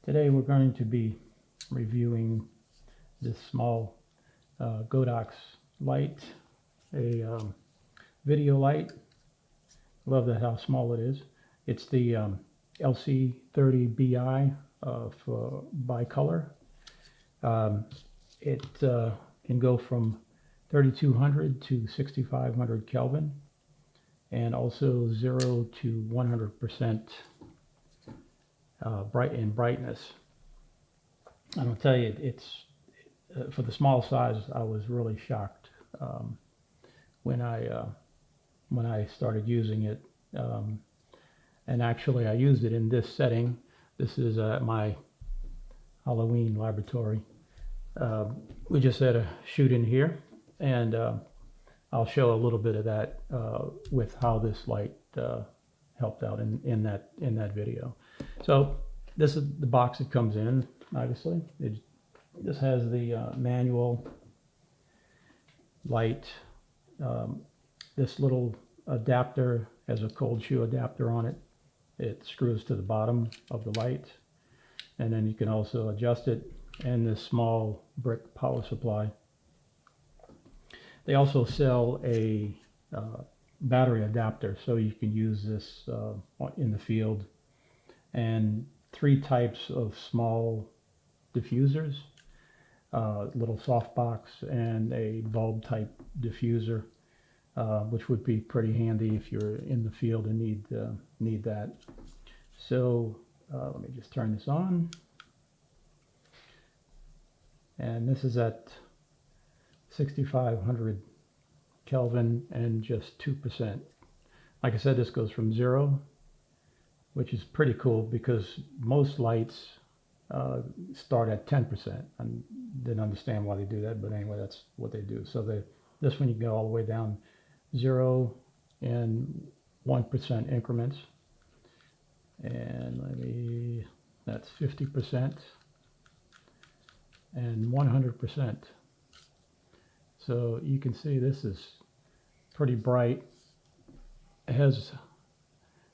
Today we're going to be reviewing this small Godox light, a video light. Love that how small it is. It's the LC30Bi for Bicolor. It can go from 3200 to 6500 Kelvin, and also 0 to 100% brightness. And I'll tell you, it's for the small size. I was really shocked when I started using it, and actually I used it in this setting. This is my Halloween laboratory. We just had a shoot in here, and I'll show a little bit of that with how this light helped out in that video. So this is the box it comes in. Obviously, this has the manual light. This little adapter has a cold shoe adapter on it. It screws to the bottom of the light, and then you can also adjust it, and this small brick power supply. They also sell a battery adapter, so you can use this in the field, and 3 types of small diffusers, little softbox and a bulb type diffuser, which would be pretty handy if you're in the field and need that. So let me just turn this on, and this is at 6500 Kelvin and just 2%. Like I said, this goes from 0, which is pretty cool because most lights start at 10%. I didn't understand why they do that, but anyway, that's what they do. So this one you go all the way down 0 and 1% increments, and that's 50% and 100%. So you can see this is pretty bright. It has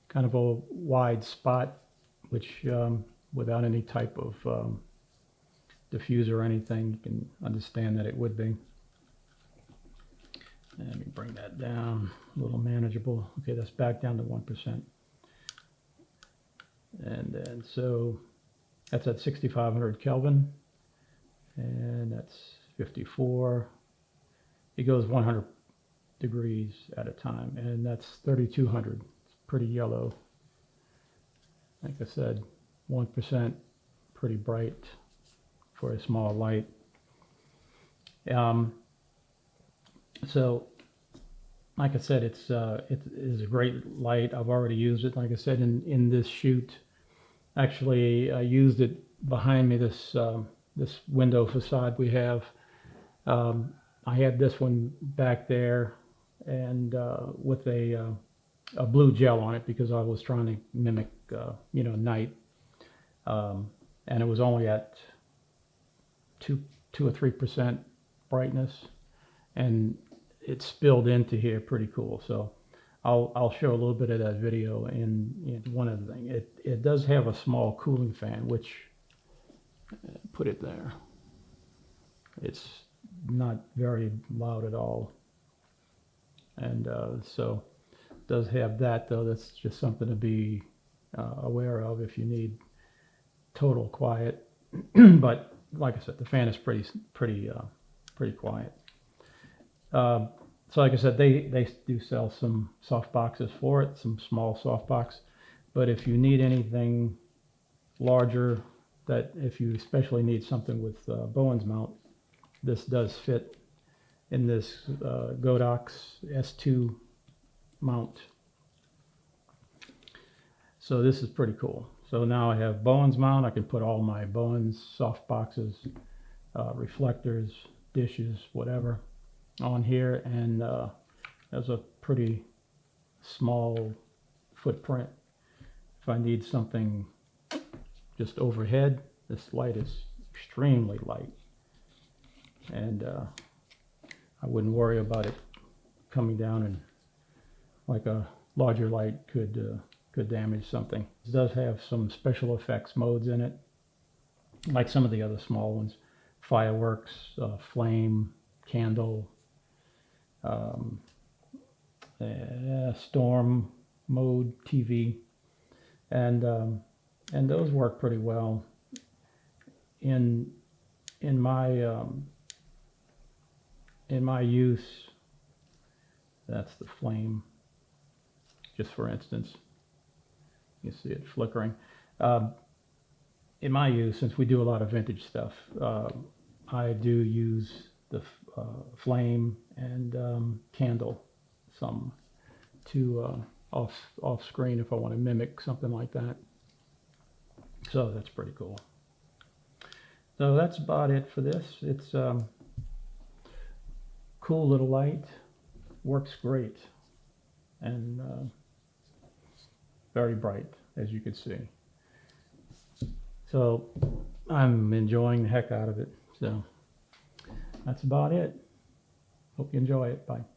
kind of a wide spot, which without any type of diffuser or anything, you can understand that it would be. And let me bring that down, a little manageable. Okay, that's back down to 1%. And then so that's at 6500 Kelvin, and that's 54. It goes 100 degrees at a time, and that's 3200. It's pretty yellow. Like I said, 1%, pretty bright for a small light. So, like I said, it is a great light. I've already used it. Like I said, in this shoot, actually, I used it behind me. This window facade we have. I had this one back there, and with a blue gel on it because I was trying to mimic, night, and it was only at 2 or 3% brightness, and it spilled into here pretty cool. So I'll show a little bit of that video in one other thing. It does have a small cooling fan, which put it there. It's not very loud at all, and so it does have that, though. That's just something to be aware of if you need total quiet. But like I said, the fan is pretty quiet. So like I said, they do sell some soft boxes for it, some small soft box. But if you need anything larger, that if you especially need something with Bowens mount, this does fit in this Godox S2 mount. So this is pretty cool. So now I have Bowens mount. I can put all my Bowens soft boxes, reflectors, dishes, whatever, on here, and there's a pretty small footprint. If I need something just overhead, this light is extremely light, and I wouldn't worry about it coming down and like a larger light could damage something. It does have some special effects modes in it, like some of the other small ones, fireworks, flame, candle, um, storm mode TV, and those work pretty well. In in my um, in my use, that's the flame. Just for instance, you see it flickering. Um, in my use, since we do a lot of vintage stuff, I do use the flame and candle some to off screen if I want to mimic something like that. So that's pretty cool. So that's about it for this. It's cool little light, works great, and very bright, as you can see. So I'm enjoying the heck out of it. So that's about it. Hope you enjoy it. Bye.